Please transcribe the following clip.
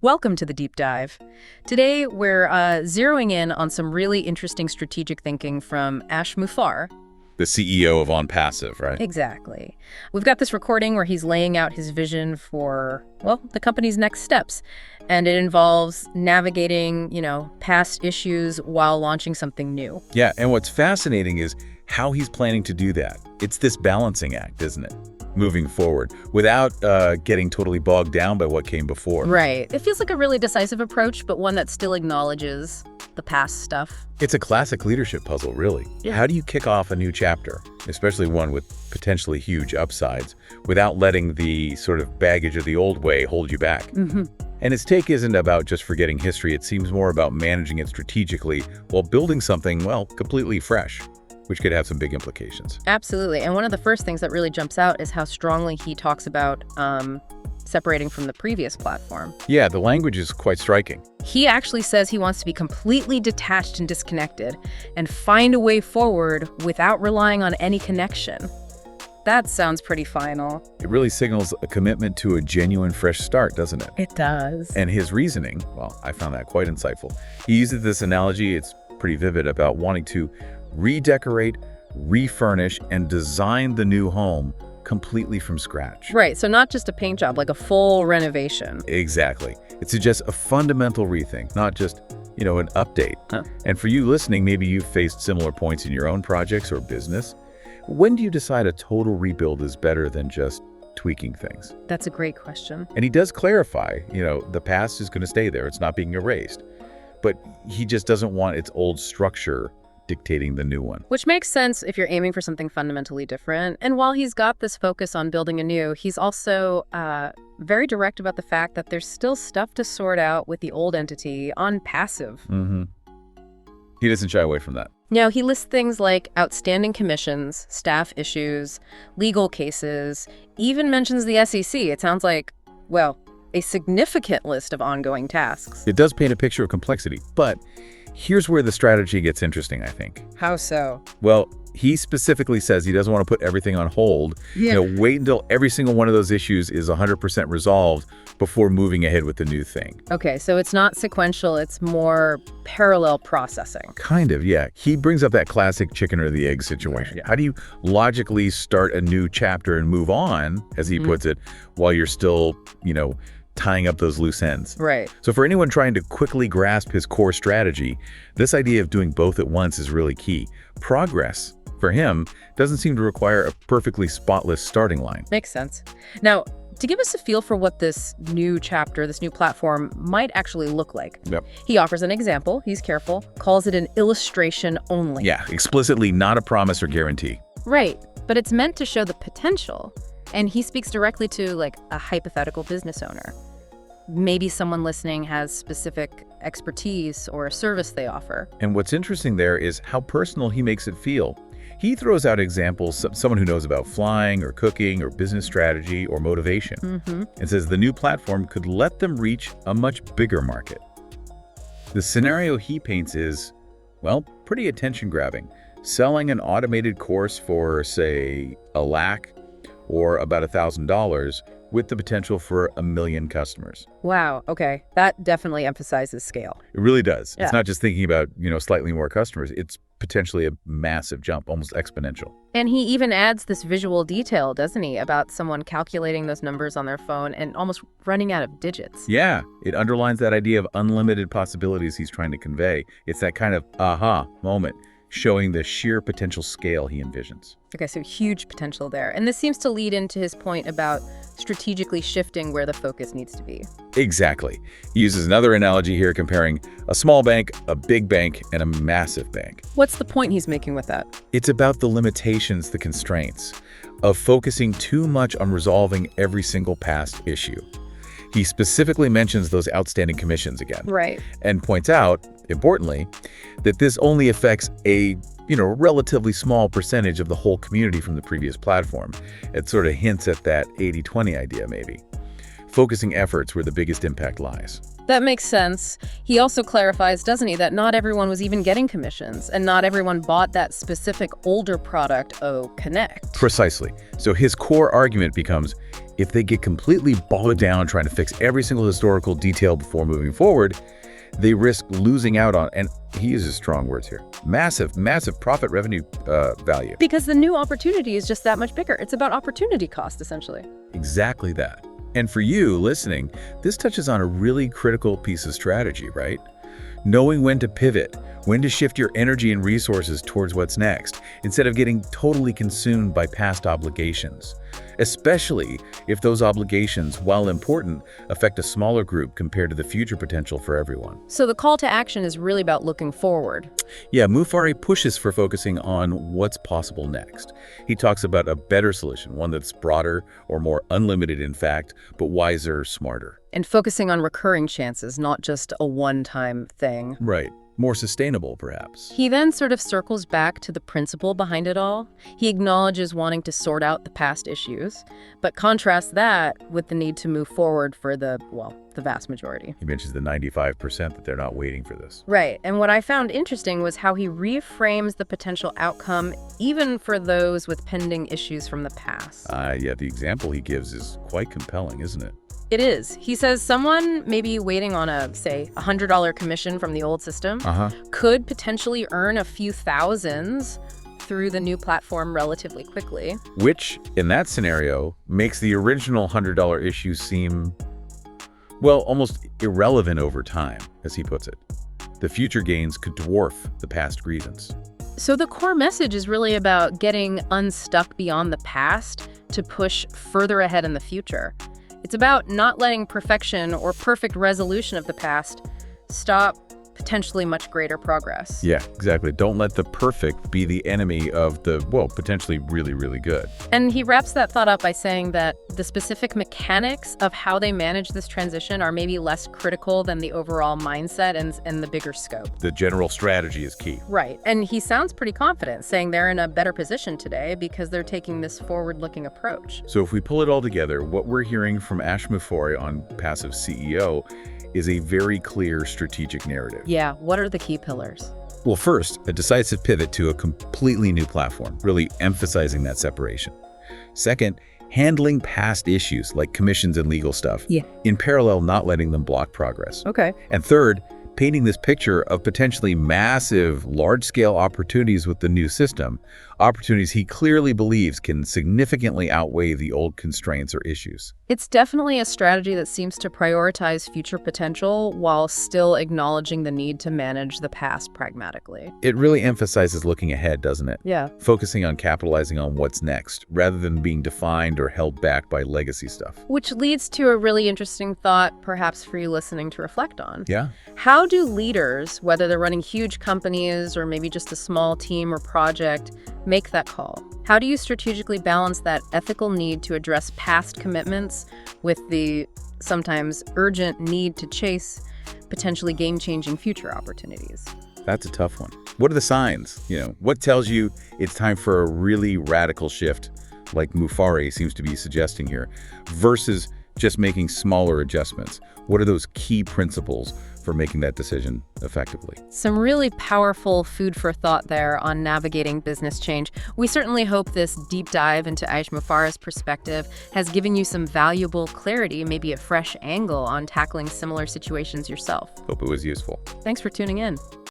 Welcome to the Deep Dive. Today, we're zeroing in on some really interesting strategic thinking from Mufareh. The CEO of ONPASSIVE, right? Exactly. We've got this recording where he's laying out his vision for, well, the company's next steps. And it involves navigating, past issues while launching something new. Yeah, and what's fascinating is how he's planning to do that. It's this balancing act, isn't it? Moving forward without getting totally bogged down by what came before. Right. It feels like a really decisive approach, but one that still acknowledges the past stuff. It's a classic leadership puzzle, really. Yeah. How do you kick off a new chapter, especially one with potentially huge upsides, without letting the sort of baggage of the old way hold you back? Mm-hmm. And his take isn't about just forgetting history. It seems more about managing it strategically while building something, well, completely fresh, which could have some big implications. Absolutely. And one of the first things that really jumps out is how strongly he talks about separating from the previous platform. Yeah, the language is quite striking. He actually says he wants to be completely detached and disconnected and find a way forward without relying on any connection. That sounds pretty final. It really signals a commitment to a genuine fresh start, doesn't it? It does. And his reasoning, well, I found that quite insightful. He uses this analogy, it's pretty vivid, about wanting to redecorate, refurnish, and design the new home completely from scratch. Right, so not just a paint job, like a full renovation. Exactly. It suggests a fundamental rethink, not just, an update. Huh. And for you listening, maybe you've faced similar points in your own projects or business. When do you decide a total rebuild is better than just tweaking things? That's a great question. And he does clarify, the past is going to stay there. It's not being erased. But he just doesn't want its old structure dictating the new one. Which makes sense if you're aiming for something fundamentally different. And while he's got this focus on building anew, he's also very direct about the fact that there's still stuff to sort out with the old entity ONPASSIVE. Mm-hmm. He doesn't shy away from that. He lists things like outstanding commissions, staff issues, legal cases, even mentions the SEC. It sounds like, well, a significant list of ongoing tasks. It does paint a picture of complexity, but here's where the strategy gets interesting, I think. How so? Well, he specifically says he doesn't want to put everything on hold. Yeah. Wait until every single one of those issues is 100% resolved before moving ahead with the new thing. Okay, so it's not sequential, it's more parallel processing. Kind of, yeah. He brings up that classic chicken or the egg situation. How do you logically start a new chapter and move on, as he puts it, while you're still, tying up those loose ends? Right. So for anyone trying to quickly grasp his core strategy, this idea of doing both at once is really key. Progress, for him, doesn't seem to require a perfectly spotless starting line. Makes sense. Now, to give us a feel for what this new chapter, this new platform might actually look like, he offers an example, he's careful, calls it an illustration only. Yeah, explicitly not a promise or guarantee. Right, but it's meant to show the potential. And he speaks directly to, like, a hypothetical business owner. Maybe someone listening has specific expertise or a service they offer. And what's interesting there is how personal he makes it feel. He throws out examples, someone who knows about flying or cooking or business strategy or motivation, and says the new platform could let them reach a much bigger market. The scenario he paints is, well, pretty attention-grabbing. Selling an automated course for, say, $1 lakh or about $1,000 with the potential for 1 million customers. Wow, okay. That definitely emphasizes scale. It really does. Yeah. It's not just thinking about, slightly more customers. It's potentially a massive jump, almost exponential. And he even adds this visual detail, doesn't he, about someone calculating those numbers on their phone and almost running out of digits. Yeah, it underlines that idea of unlimited possibilities he's trying to convey. It's that kind of aha moment, showing the sheer potential scale he envisions. Okay, so huge potential there. And this seems to lead into his point about strategically shifting where the focus needs to be. Exactly. He uses another analogy here comparing a small bank, a big bank, and a massive bank. What's the point he's making with that? It's about the limitations, the constraints of focusing too much on resolving every single past issue. He specifically mentions those outstanding commissions again. Right. And points out, importantly, that this only affects a relatively small percentage of the whole community from the previous platform. It sort of hints at that 80-20 idea, maybe. Focusing efforts where the biggest impact lies. That makes sense. He also clarifies, doesn't he, that not everyone was even getting commissions and not everyone bought that specific older product, Connect. Precisely. So his core argument becomes, If they get completely bogged down trying to fix every single historical detail before moving forward, they risk losing out on, and he uses strong words here, massive profit revenue value. Because the new opportunity is just that much bigger. It's about opportunity cost, essentially. Exactly that. And for you listening, this touches on a really critical piece of strategy, right? Knowing when to pivot, when to shift your energy and resources towards what's next, instead of getting totally consumed by past obligations. Especially if those obligations, while important, affect a smaller group compared to the future potential for everyone. So the call to action is really about looking forward. Yeah, Mufareh pushes for focusing on what's possible next. He talks about a better solution, one that's broader or more unlimited in fact, but wiser, smarter. And focusing on recurring chances, not just a one-time thing. Right. More sustainable, perhaps. He then sort of circles back to the principle behind it all. He acknowledges wanting to sort out the past issues, but contrasts that with the need to move forward for the vast majority. He mentions the 95% that they're not waiting for this. Right, and what I found interesting was how he reframes the potential outcome even for those with pending issues from the past. Yeah, the example he gives is quite compelling, isn't it? It is. He says someone maybe waiting on a, say, $100 commission from the old system could potentially earn a few thousands through the new platform relatively quickly. Which, in that scenario, makes the original $100 issue seem, well, almost irrelevant over time, as he puts it. The future gains could dwarf the past grievance. So the core message is really about getting unstuck beyond the past to push further ahead in the future. It's about not letting perfection or perfect resolution of the past stop potentially much greater progress. Yeah, exactly. Don't let the perfect be the enemy of the, well, potentially really, really good. And he wraps that thought up by saying that the specific mechanics of how they manage this transition are maybe less critical than the overall mindset and the bigger scope. The general strategy is key. Right. And he sounds pretty confident, saying they're in a better position today because they're taking this forward-looking approach. So if we pull it all together, what we're hearing from Mufareh on Passive CEO is a very clear strategic narrative. Yeah, what are the key pillars? Well, first, a decisive pivot to a completely new platform, really emphasizing that separation. Second, handling past issues like commissions and legal stuff. Yeah. In parallel, not letting them block progress. Okay. And third, painting this picture of potentially massive, large-scale opportunities with the new system, opportunities he clearly believes can significantly outweigh the old constraints or issues. It's definitely a strategy that seems to prioritize future potential while still acknowledging the need to manage the past pragmatically. It really emphasizes looking ahead, doesn't it? Yeah. Focusing on capitalizing on what's next, rather than being defined or held back by legacy stuff. Which leads to a really interesting thought, perhaps for you listening to reflect on. Yeah. How do leaders, whether they're running huge companies or maybe just a small team or project, make that call? How do you strategically balance that ethical need to address past commitments with the sometimes urgent need to chase potentially game-changing future opportunities? That's a tough one. What are the signs? What tells you it's time for a really radical shift, like Mufareh seems to be suggesting here, versus just making smaller adjustments? What are those key principles for making that decision effectively? Some really powerful food for thought there on navigating business change. We certainly hope this deep dive into Mufareh's perspective has given you some valuable clarity, maybe a fresh angle on tackling similar situations yourself. Hope it was useful. Thanks for tuning in.